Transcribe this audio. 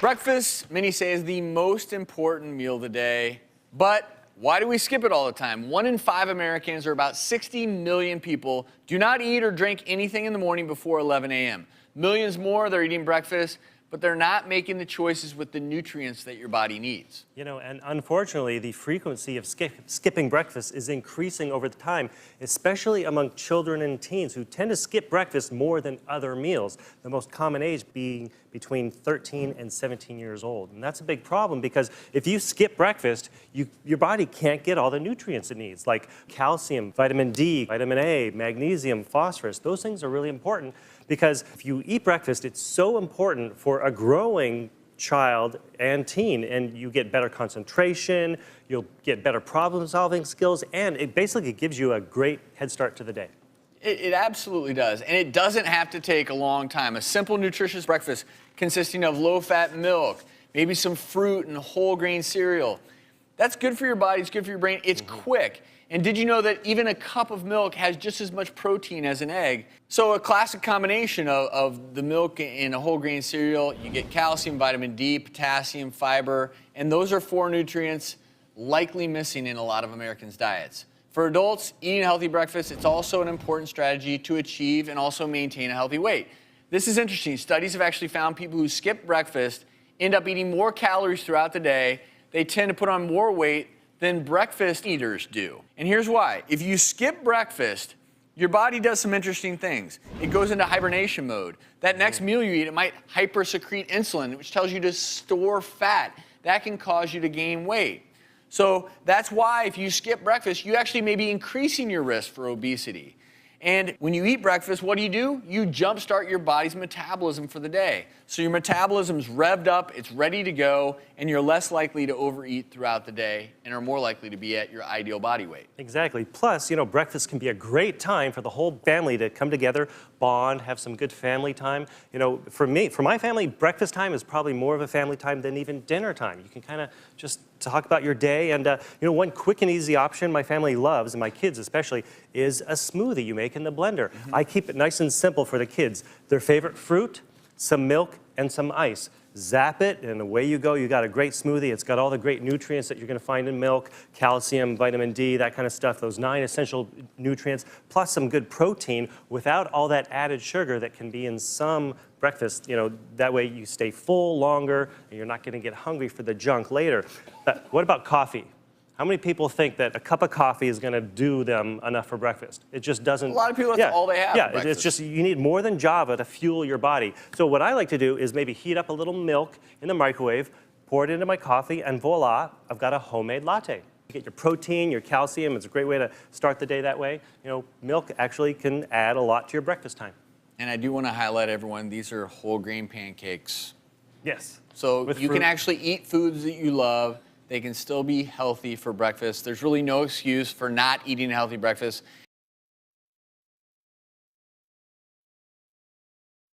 Breakfast, many say, is the most important meal of the day. But why do we skip it all the time? 1 in 5 Americans, or about 60 million people, do not eat or drink anything in the morning before 11 a.m. Millions more, they're eating breakfast, but they're not making the choices with the nutrients that your body needs. You know, and unfortunately, the frequency of skipping breakfast is increasing over the time, especially among children and teens who tend to skip breakfast more than other meals, the most common age being between 13 and 17 years old. And that's a big problem because if you skip breakfast, your body can't get all the nutrients it needs, like calcium, vitamin D, vitamin A, magnesium, phosphorus. Those things are really important because if you eat breakfast, it's so important for a growing child and teen, and you get better concentration, you'll get better problem-solving skills, and it basically gives you a great head start to the day. It absolutely does, and it doesn't have to take a long time. A simple, nutritious breakfast consisting of low-fat milk, maybe some fruit and whole grain cereal. That's good for your body, it's good for your brain, it's quick. And did you know that even a cup of milk has just as much protein as an egg? So a classic combination of the milk in a whole grain cereal, you get calcium, vitamin D, potassium, fiber, and those are 4 nutrients likely missing in a lot of Americans' diets. For adults, eating a healthy breakfast, it's also an important strategy to achieve and also maintain a healthy weight. This is interesting. Studies have actually found people who skip breakfast end up eating more calories throughout the day. They tend to put on more weight than breakfast eaters do. And here's why. If you skip breakfast, your body does some interesting things. It goes into hibernation mode. That next meal you eat, it might hypersecrete insulin, which tells you to store fat. That can cause you to gain weight. So that's why if you skip breakfast, you actually may be increasing your risk for obesity. And when you eat breakfast, what do? You jumpstart your body's metabolism for the day. So your metabolism's revved up, it's ready to go, and you're less likely to overeat throughout the day and are more likely to be at your ideal body weight. Exactly. Plus, you know, breakfast can be a great time for the whole family to come together, bond, have some good family time. You know, for my family, breakfast time is probably more of a family time than even dinner time. You can kind of just talk about your day. And, you know, one quick and easy option my family loves, and my kids especially, is a smoothie you make in the blender. I keep it nice and simple for the kids. Their favorite fruit, some milk, and some ice. Zap it, and away you go. You got a great smoothie. It's got all the great nutrients that you're going to find in milk, calcium, vitamin D, that kind of stuff, those 9 essential nutrients, plus some good protein without all that added sugar that can be in some breakfast. You know, that way you stay full longer, and you're not going to get hungry for the junk later. But what about coffee? How many people think that a cup of coffee is going to do them enough for breakfast? It just doesn't. A lot of people, that's all they have for breakfast. It's just, you need more than Java to fuel your body. So what I like to do is maybe heat up a little milk in the microwave, pour it into my coffee, and voila, I've got a homemade latte. You get your protein, your calcium. It's a great way to start the day that way. You know, milk actually can add a lot to your breakfast time. And I do want to highlight, everyone, these are whole grain pancakes. Yes. So you can actually eat foods that you love. They can still be healthy for breakfast. There's really no excuse for not eating a healthy breakfast.